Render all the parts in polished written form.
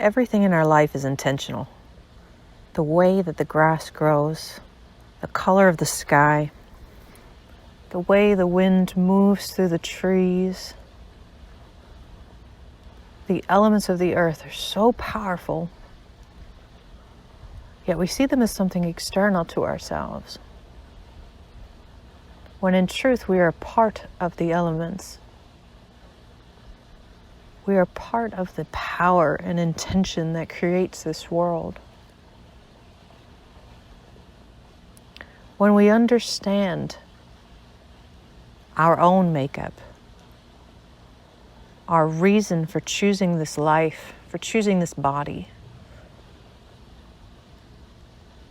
Everything in our life is intentional. The way that the grass grows, the color of the sky, the way the wind moves through the trees. The elements of the earth are so powerful, yet we see them as something external to ourselves, when in truth we are part of the elements. We are part of the power and intention that creates this world. When we understand our own makeup, our reason for choosing this life, for choosing this body,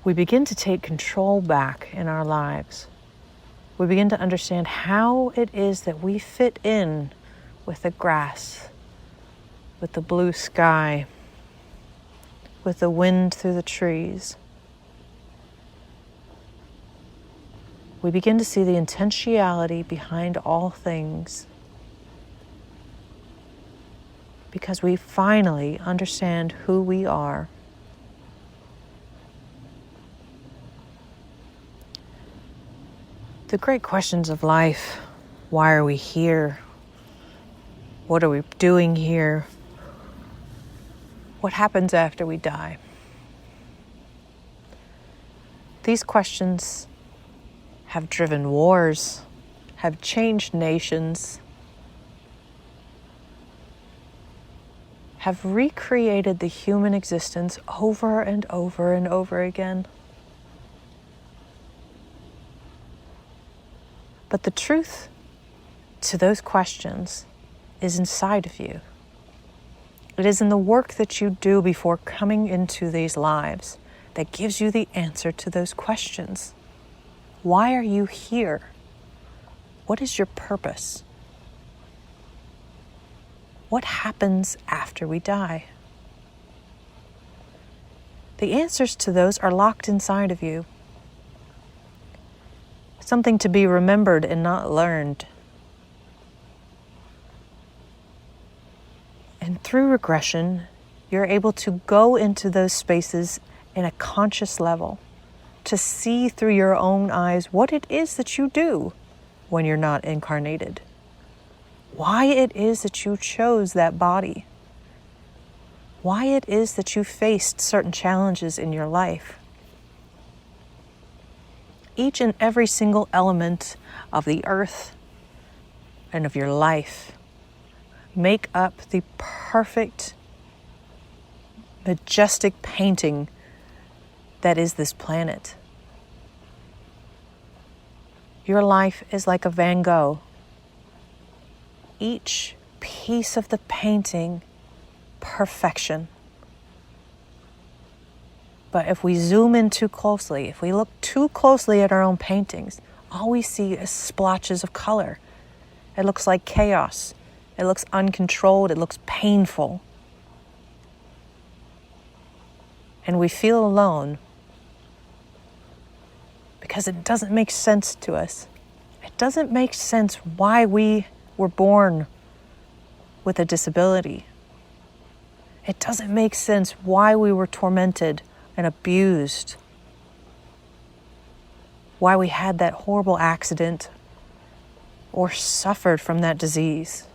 we begin to take control back in our lives. We begin to understand how it is that we fit in with the grass, with the blue sky, with the wind through the trees. We begin to see the intentionality behind all things, because we finally understand who we are. The great questions of life: why are we here? What are we doing here? What happens after we die? These questions have driven wars, have changed nations, have recreated the human existence over and over and over again. But the truth to those questions is inside of you. It is in the work that you do before coming into these lives that gives you the answer to those questions. Why are you here? What is your purpose? What happens after we die? The answers to those are locked inside of you. Something to be remembered and not learned. And through regression, you're able to go into those spaces in a conscious level, to see through your own eyes what it is that you do when you're not incarnated. Why it is that you chose that body. Why it is that you faced certain challenges in your life. Each and every single element of the earth and of your life make up the perfect, majestic painting that is this planet. Your life is like a Van Gogh. Each piece of the painting, perfection. But if we zoom in too closely, if we look too closely at our own paintings, all we see is splotches of color. It looks like chaos. It looks uncontrolled. It looks painful. And we feel alone because it doesn't make sense to us. It doesn't make sense why we were born with a disability. It doesn't make sense why we were tormented and abused, why we had that horrible accident or suffered from that disease.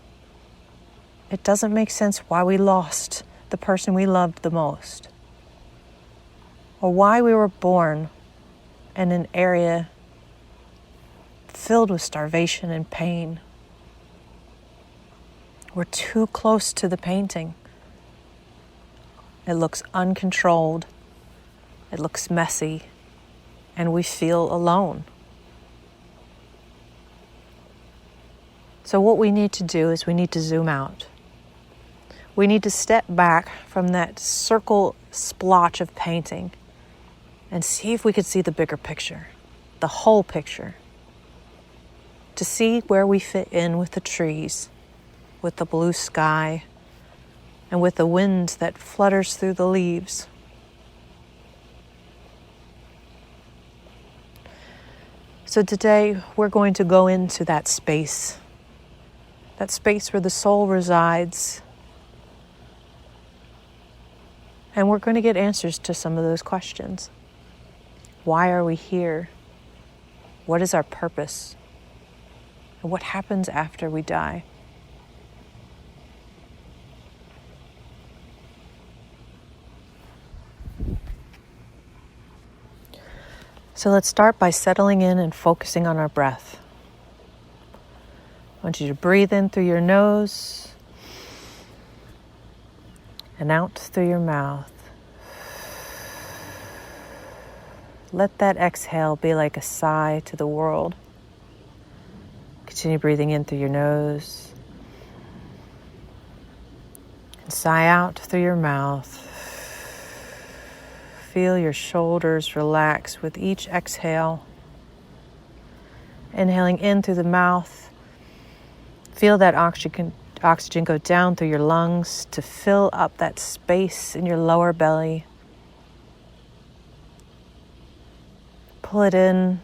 It doesn't make sense why we lost the person we loved the most, or why we were born in an area filled with starvation and pain. We're too close to the painting. It looks uncontrolled. It looks messy. And we feel alone. So what we need to do is we need to zoom out. We need to step back from that circle splotch of painting and see if we could see the bigger picture, the whole picture. To see where we fit in with the trees, with the blue sky, and with the wind that flutters through the leaves. So today we're going to go into that space where the soul resides, And we're going to get answers to some of those questions. Why are we here? What is our purpose? And what happens after we die? So let's start by settling in and focusing on our breath. I want you to breathe in through your nose and out through your mouth. Let that exhale be like a sigh to the world. Continue breathing in through your nose and sigh out through your mouth. Feel your shoulders relax with each exhale. Inhaling in through the mouth. Feel that oxygen go down through your lungs to fill up that space in your lower belly. Pull it in,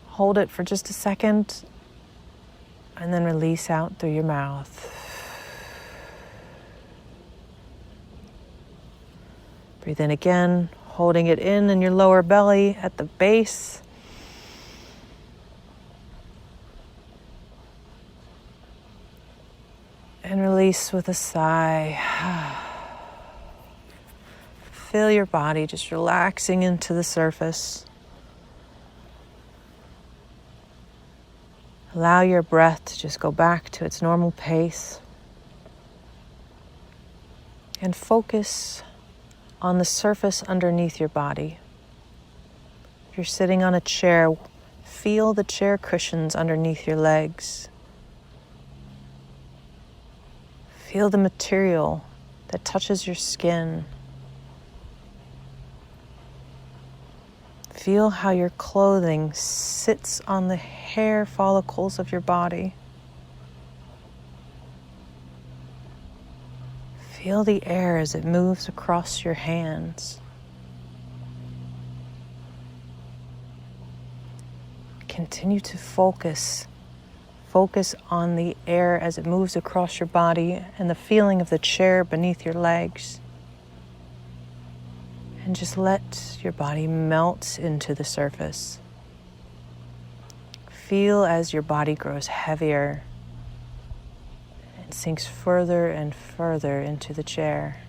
hold it for just a second, and then release out through your mouth. Breathe in again, holding it in your lower belly at the base. And release with a sigh. Feel your body just relaxing into the surface. Allow your breath to just go back to its normal pace. And focus on the surface underneath your body. If you're sitting on a chair, feel the chair cushions underneath your legs. Feel the material that touches your skin. Feel how your clothing sits on the hair follicles of your body. Feel the air as it moves across your hands. Continue to focus on the air as it moves across your body and the feeling of the chair beneath your legs. And just let your body melt into the surface. Feel as your body grows heavier and sinks further and further into the chair.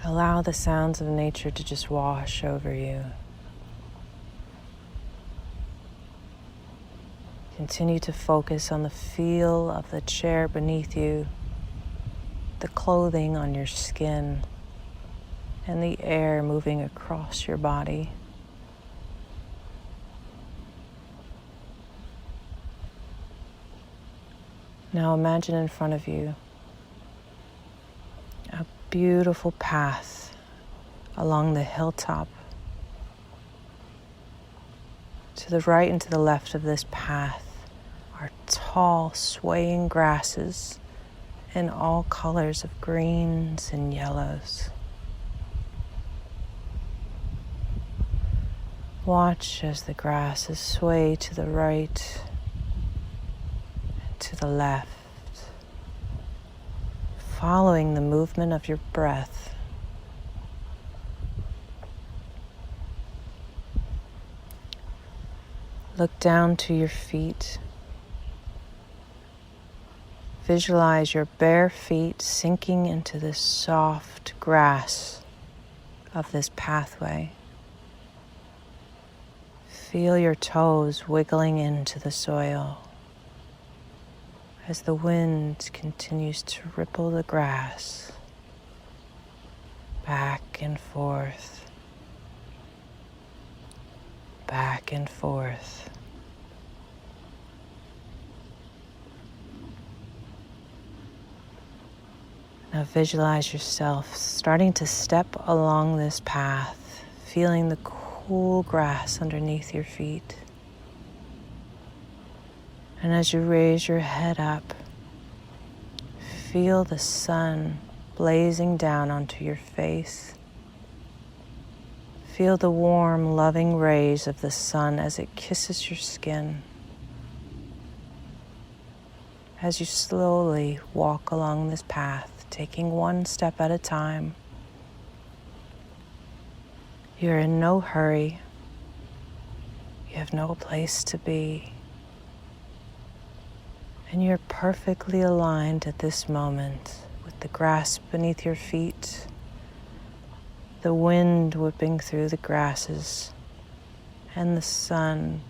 Allow the sounds of nature to just wash over you. Continue to focus on the feel of the chair beneath you, the clothing on your skin, and the air moving across your body. Now imagine in front of you a beautiful path along the hilltop. To the right and to the left of this path are tall, swaying grasses in all colors of greens and yellows. Watch as the grasses sway to the right and to the left, following the movement of your breath. Look down to your feet. Visualize your bare feet sinking into the soft grass of this pathway. Feel your toes wiggling into the soil as the wind continues to ripple the grass back and forth, back and forth. Now visualize yourself starting to step along this path, feeling the cool grass underneath your feet. And as you raise your head up, feel the sun blazing down onto your face. Feel the warm, loving rays of the sun as it kisses your skin. As you slowly walk along this path, taking one step at a time. You're in no hurry. You have no place to be. And you're perfectly aligned at this moment with the grass beneath your feet, the wind whipping through the grasses, and the sun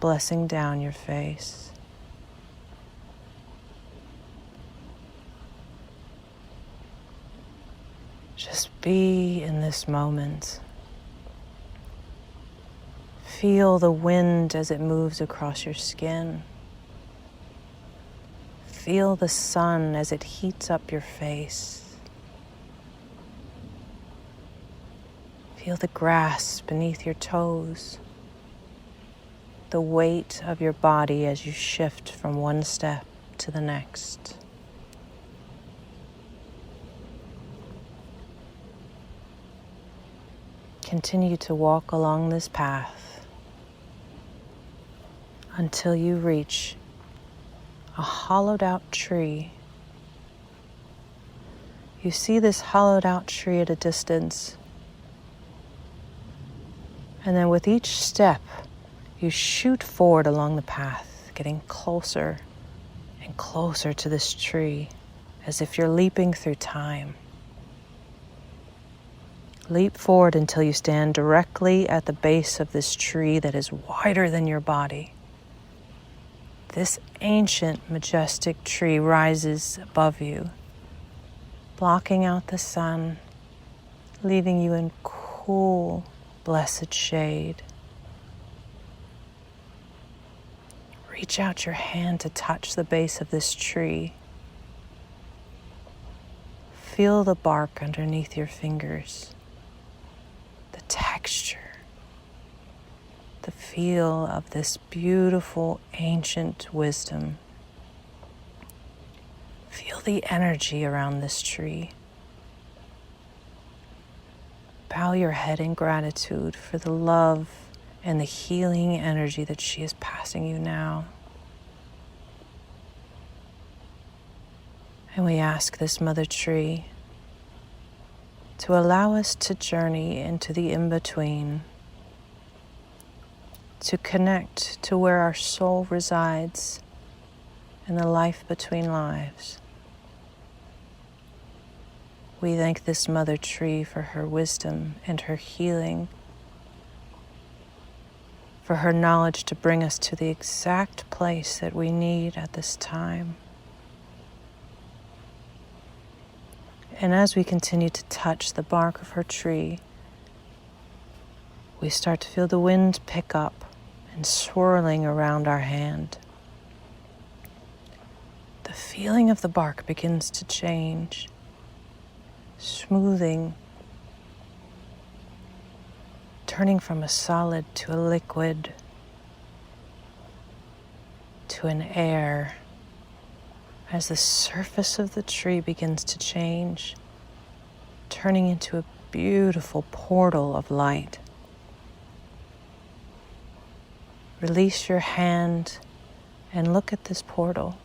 blessing down your face. Just be in this moment. Feel the wind as it moves across your skin. Feel the sun as it heats up your face. Feel the grass beneath your toes. The weight of your body as you shift from one step to the next. Continue to walk along this path until you reach a hollowed out tree. You see this hollowed out tree at a distance, and then with each step you shoot forward along the path, getting closer and closer to this tree, as if you're leaping through time. Leap forward until you stand directly at the base of this tree that is wider than your body. This ancient, majestic tree rises above you, blocking out the sun, leaving you in cool, blessed shade. Reach out your hand to touch the base of this tree. Feel the bark underneath your fingers, the texture, the feel of this beautiful ancient wisdom. Feel the energy around this tree. Bow your head in gratitude for the love and the healing energy that she is passing you now. And we ask this Mother Tree to allow us to journey into the in-between, to connect to where our soul resides in the life between lives. We thank this Mother Tree for her wisdom and her healing, for her knowledge to bring us to the exact place that we need at this time. And as we continue to touch the bark of her tree, we start to feel the wind pick up and swirling around our hand. The feeling of the bark begins to change, smoothing, turning from a solid to a liquid, to an air, as the surface of the tree begins to change, turning into a beautiful portal of light. Release your hand and look at this portal.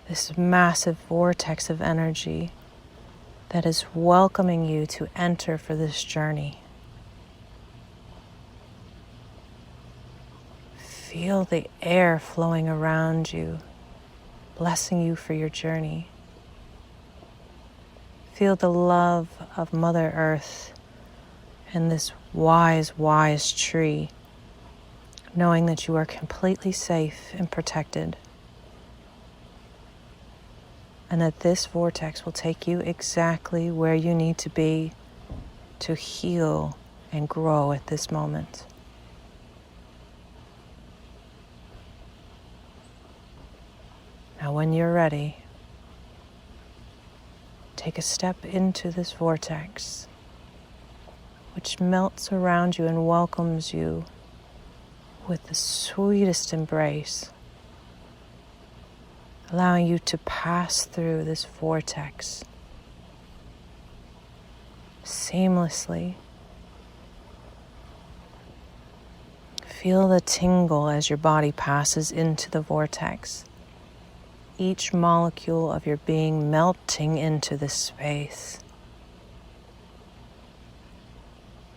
This massive vortex of energy that is welcoming you to enter for this journey. Feel the air flowing around you, blessing you for your journey. Feel the love of Mother Earth and this wise, wise tree, knowing that you are completely safe and protected, and that this vortex will take you exactly where you need to be to heal and grow at this moment. Now, when you're ready, take a step into this vortex, which melts around you and welcomes you with the sweetest embrace, allowing you to pass through this vortex, seamlessly. Feel the tingle as your body passes into the vortex. Each molecule of your being melting into this space.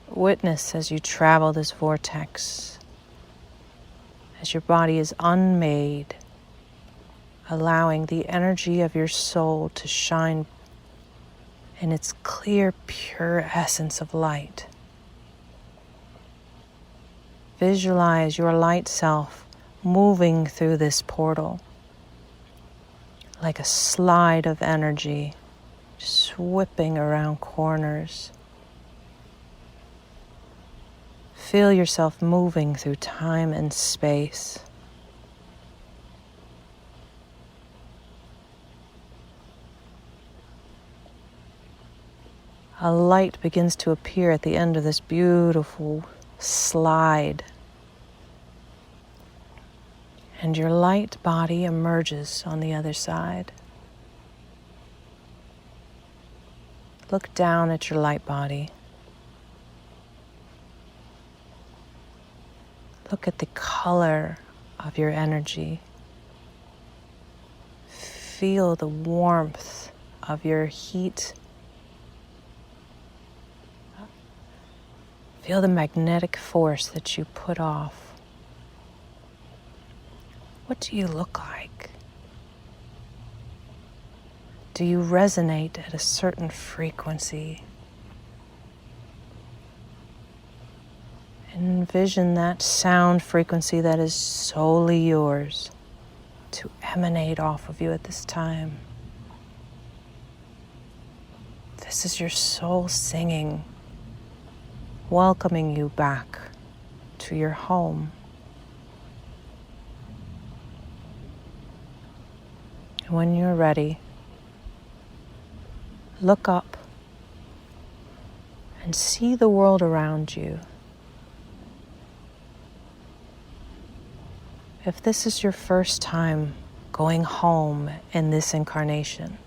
Witness as you travel this vortex, as your body is unmade, allowing the energy of your soul to shine in its clear, pure essence of light. Visualize your light self moving through this portal like a slide of energy, just whipping around corners. Feel yourself moving through time and space. A light begins to appear at the end of this beautiful slide. And your light body emerges on the other side. Look down at your light body. Look at the color of your energy. Feel the warmth of your heat. Feel the magnetic force that you put off. What do you look like? Do you resonate at a certain frequency? Envision that sound frequency that is solely yours to emanate off of you at this time. This is your soul singing, welcoming you back to your home. And when you're ready, look up and see the world around you. If this is your first time going home in this incarnation,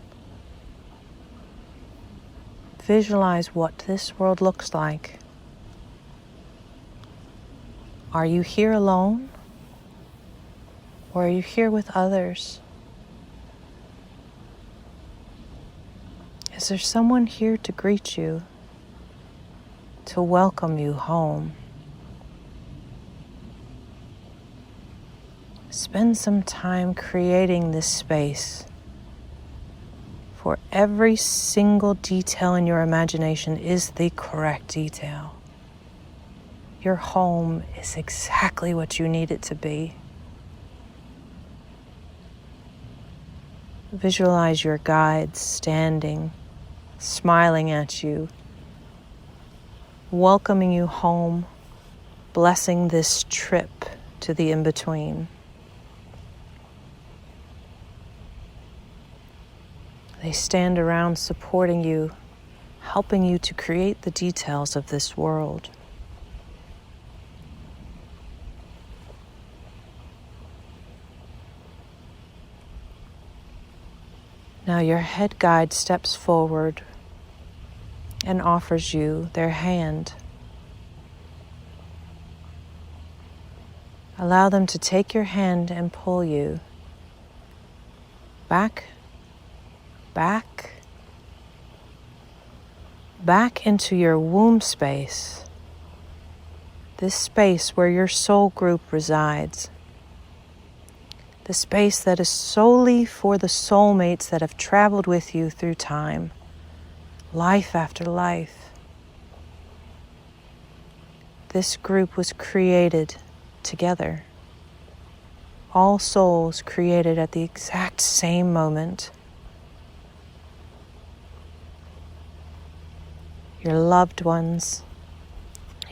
visualize what this world looks like. Are you here alone? Or are you here with others? Is there someone here to greet you, to welcome you home? Spend some time creating this space, for every single detail in your imagination is the correct detail. Your home is exactly what you need it to be. Visualize your guides standing, smiling at you, welcoming you home, blessing this trip to the in-between. They stand around supporting you, helping you to create the details of this world. Now your head guide steps forward and offers you their hand. Allow them to take your hand and pull you back into your womb space, this space where your soul group resides, the space that is solely for the soulmates that have traveled with you through time, life after life. This group was created together, all souls created at the exact same moment. Your loved ones,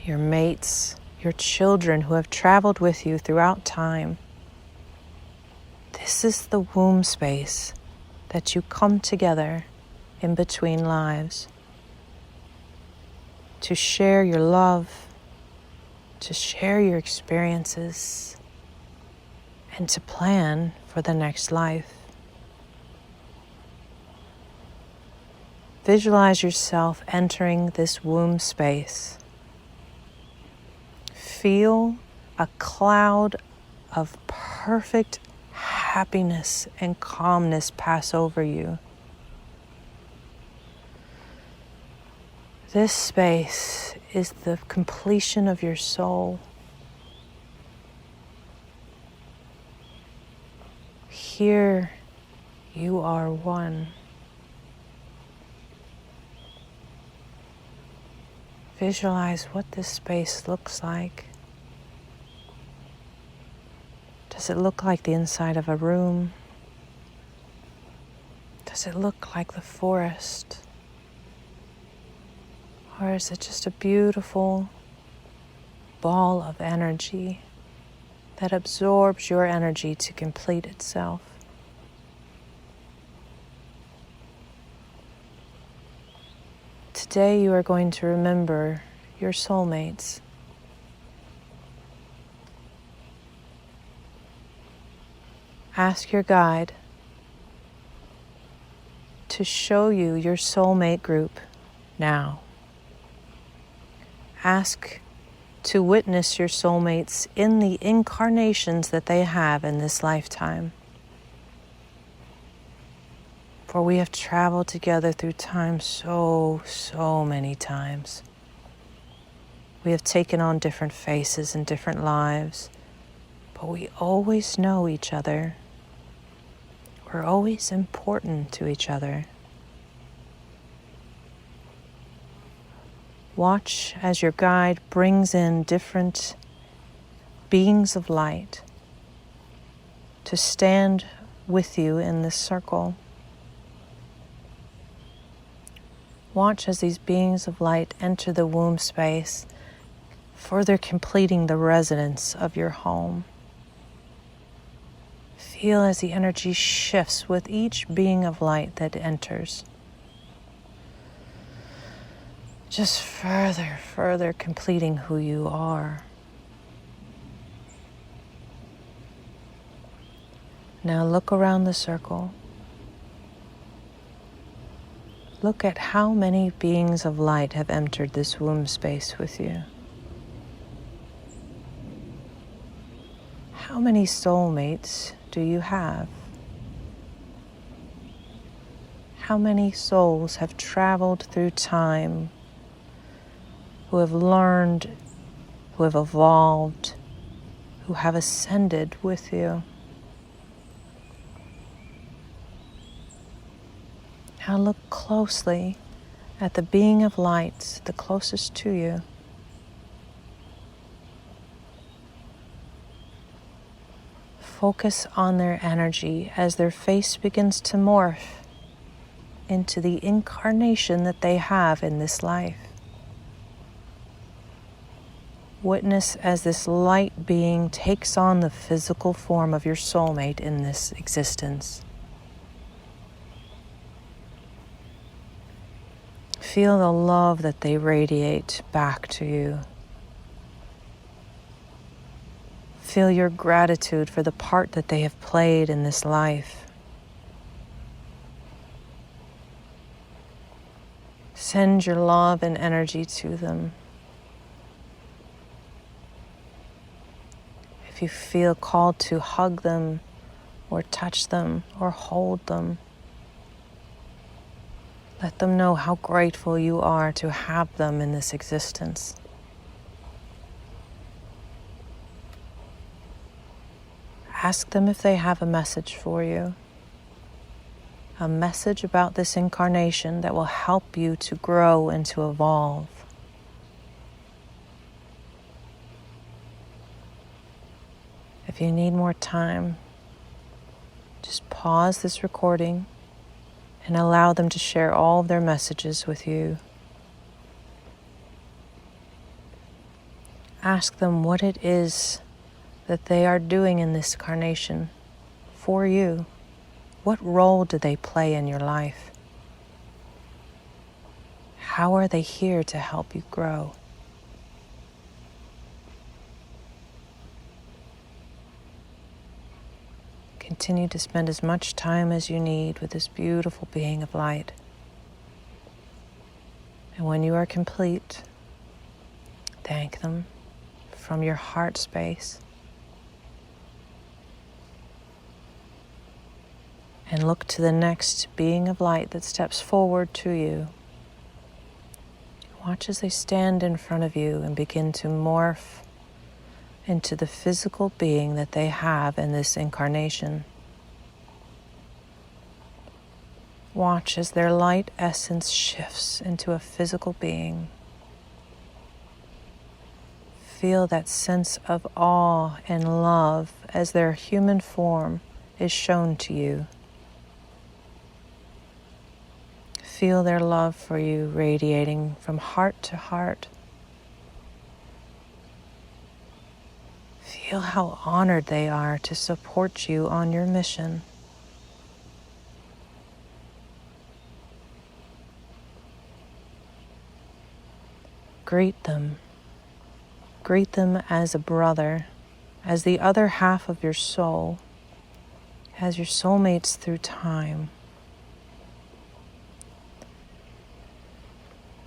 your mates, your children who have traveled with you throughout time. This is the womb space that you come together in between lives to share your love, to share your experiences, and to plan for the next life. Visualize yourself entering this womb space. Feel a cloud of perfect happiness and calmness pass over you. This space is the completion of your soul. Here you are one. Visualize what this space looks like. Does it look like the inside of a room? Does it look like the forest? Or is it just a beautiful ball of energy that absorbs your energy to complete itself? Today you are going to remember your soulmates. Ask your guide to show you your soulmate group now. Ask to witness your soulmates in the incarnations that they have in this lifetime. For we have traveled together through time so many times. We have taken on different faces and different lives, but we always know each other. We're always important to each other. Watch as your guide brings in different beings of light to stand with you in this circle. Watch as these beings of light enter the womb space, further completing the resonance of your home. Feel as the energy shifts with each being of light that enters. Just further completing who you are. Now look around the circle. Look at how many beings of light have entered this womb space with you. How many soulmates do you have? How many souls have traveled through time, who have learned, who have evolved, who have ascended with you? Now look closely at the being of light the closest to you. Focus on their energy as their face begins to morph into the incarnation that they have in this life. Witness as this light being takes on the physical form of your soulmate in this existence. Feel the love that they radiate back to you. Feel your gratitude for the part that they have played in this life. Send your love and energy to them. If you feel called to hug them or touch them or hold them, let them know how grateful you are to have them in this existence. Ask them if they have a message for you, a message about this incarnation that will help you to grow and to evolve. If you need more time, just pause this recording and allow them to share all of their messages with you. Ask them what it is that they are doing in this incarnation for you. What role do they play in your life? How are they here to help you grow? Continue to spend as much time as you need with this beautiful being of light. And when you are complete, thank them from your heart space. And look to the next being of light that steps forward to you. Watch as they stand in front of you and begin to morph into the physical being that they have in this incarnation. Watch as their light essence shifts into a physical being. Feel that sense of awe and love as their human form is shown to you. Feel their love for you radiating from heart to heart. Feel how honored they are to support you on your mission. Greet them. Greet them as a brother, as the other half of your soul, as your soulmates through time.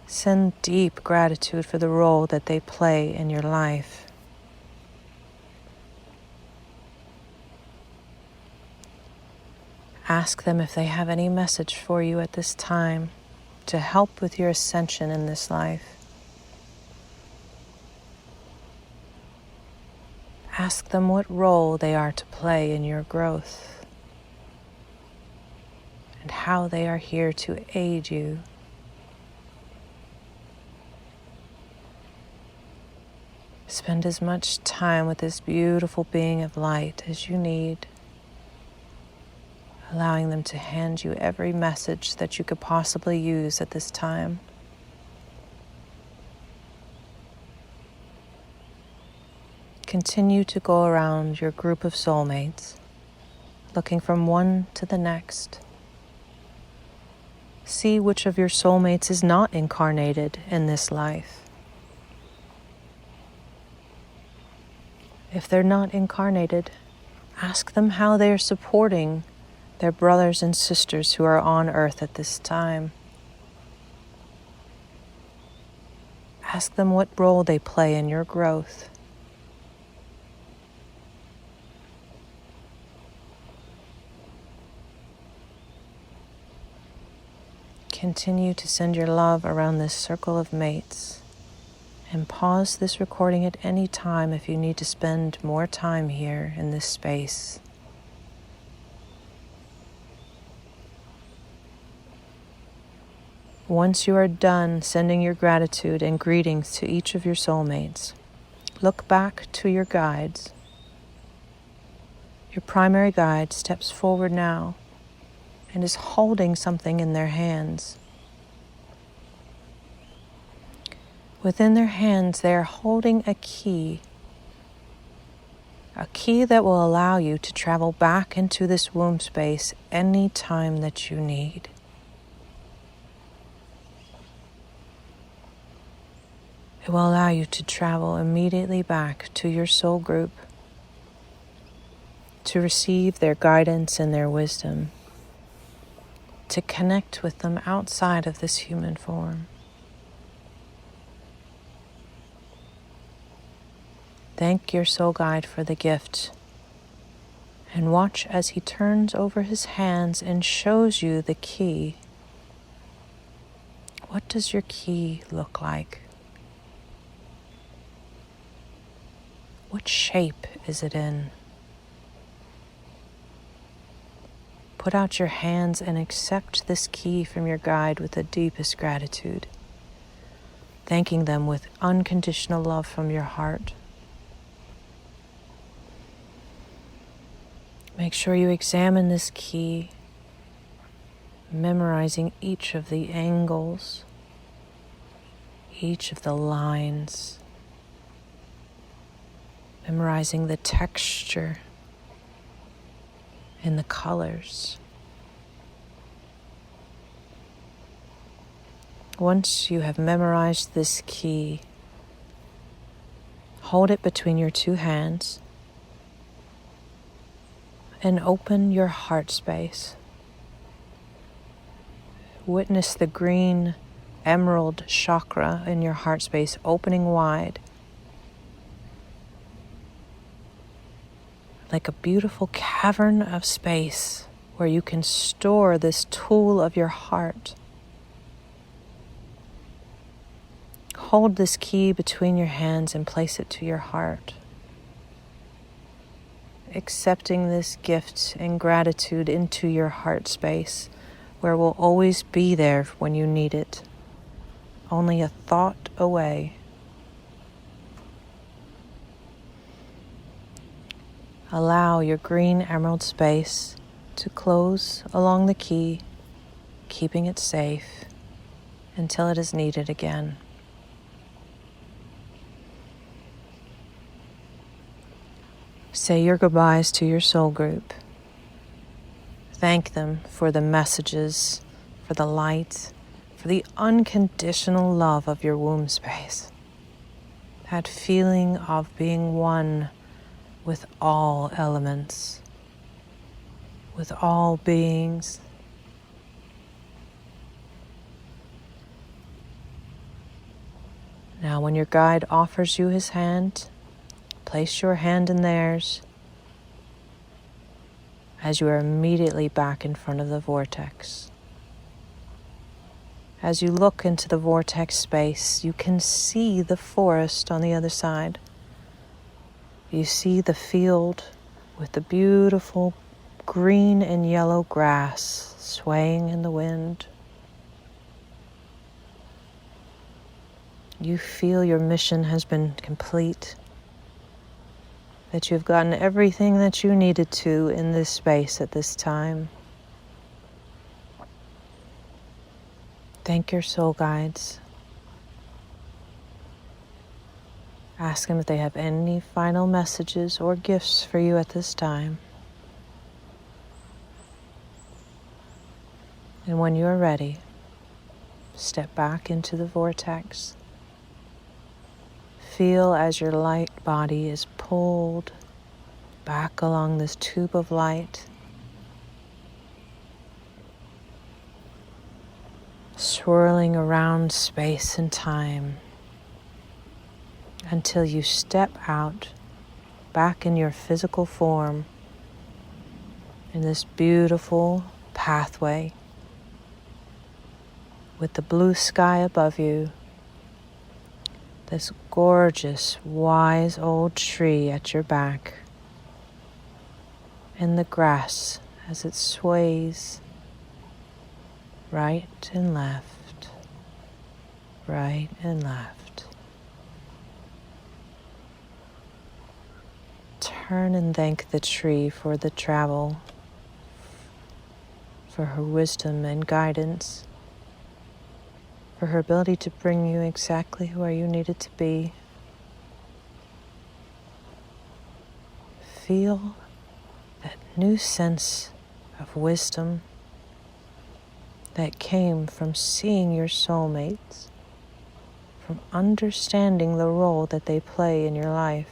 Send deep gratitude for the role that they play in your life. Ask them if they have any message for you at this time to help with your ascension in this life. Ask them what role they are to play in your growth and how they are here to aid you. Spend as much time with this beautiful being of light as you need, allowing them to hand you every message that you could possibly use at this time. Continue to go around your group of soulmates, looking from one to the next. See which of your soulmates is not incarnated in this life. If they're not incarnated, ask them how they are supporting their brothers and sisters who are on earth at this time. Ask them what role they play in your growth. Continue to send your love around this circle of mates, and pause this recording at any time if you need to spend more time here in this space. Once you are done sending your gratitude and greetings to each of your soulmates, look back to your guides. Your primary guide steps forward now and is holding something in their hands. Within their hands, they are holding a key that will allow you to travel back into this womb space any time that you need. It will allow you to travel immediately back to your soul group to receive their guidance and their wisdom, to connect with them outside of this human form. Thank your soul guide for the gift, and watch as he turns over his hands and shows you the key. What does your key look like? What shape is it in? Put out your hands and accept this key from your guide with the deepest gratitude, thanking them with unconditional love from your heart. Make sure you examine this key, memorizing each of the angles, each of the lines, memorizing the texture and the colors. Once you have memorized this key, hold it between your two hands and open your heart space. Witness the green emerald chakra in your heart space opening wide, like a beautiful cavern of space where you can store this tool of your heart. Hold this key between your hands and place it to your heart, accepting this gift and gratitude into your heart space, where it will always be there when you need it, only a thought away. Allow your green emerald space to close along the key, keeping it safe until it is needed again. Say your goodbyes to your soul group. Thank them for the messages, for the light, for the unconditional love of your womb space. That feeling of being one with all elements, with all beings. Now, when your guide offers you his hand, place your hand in theirs as you are immediately back in front of the vortex. As you look into the vortex space, you can see the forest on the other side. You see the field with the beautiful green and yellow grass swaying in the wind. You feel your mission has been complete, that you've gotten everything that you needed to in this space at this time. Thank your soul guides. Ask them if they have any final messages or gifts for you at this time. And when you are ready, step back into the vortex. Feel as your light body is pulled back along this tube of light, swirling around space and time until you step out back in your physical form in this beautiful pathway with the blue sky above you, this gorgeous, wise old tree at your back, and the grass as it sways right and left, right and left. Turn and thank the tree for the travel, for her wisdom and guidance, for her ability to bring you exactly where you needed to be. Feel that new sense of wisdom that came from seeing your soulmates, from understanding the role that they play in your life.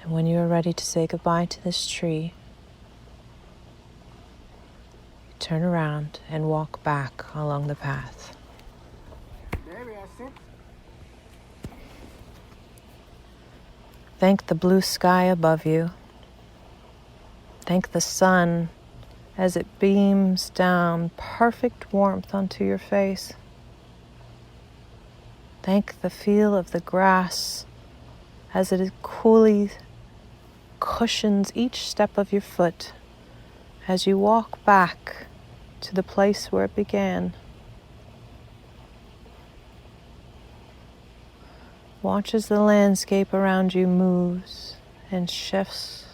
And when you are ready to say goodbye to this tree, turn around and walk back along the path. Thank the blue sky above you. Thank the sun as it beams down perfect warmth onto your face. Thank the feel of the grass as it coolly cushions each step of your foot as you walk back to the place where it began. Watch as the landscape around you moves and shifts,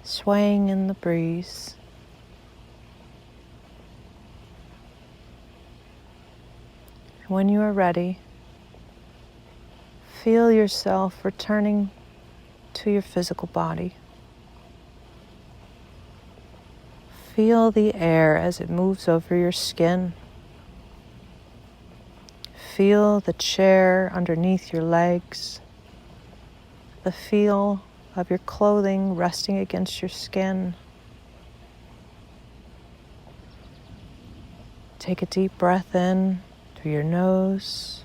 swaying in the breeze. When you are ready, feel yourself returning to your physical body. Feel the air as it moves over your skin. Feel the chair underneath your legs, the feel of your clothing resting against your skin. Take a deep breath in through your nose.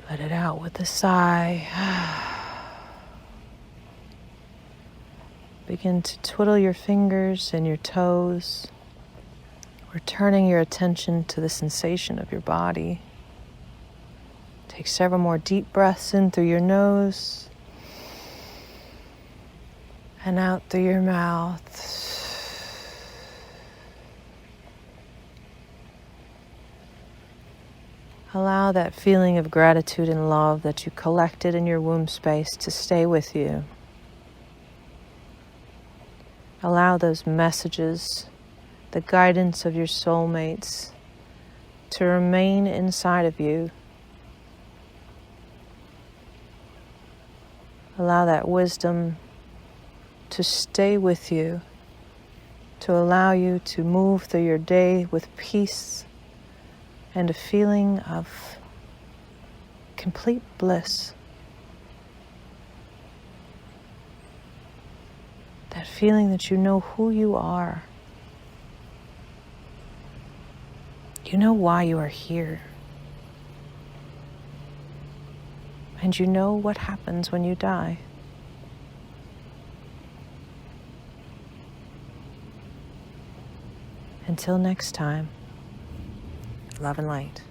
Let it out with a sigh. Begin to twiddle your fingers and your toes, returning your attention to the sensation of your body. Take several more deep breaths in through your nose and out through your mouth. Allow that feeling of gratitude and love that you collected in your womb space to stay with you. Allow those messages, the guidance of your soulmates, to remain inside of you. Allow that wisdom to stay with you, to allow you to move through your day with peace and a feeling of complete bliss. That feeling that you know who you are. You know why you are here. And you know what happens when you die. Until next time, love and light.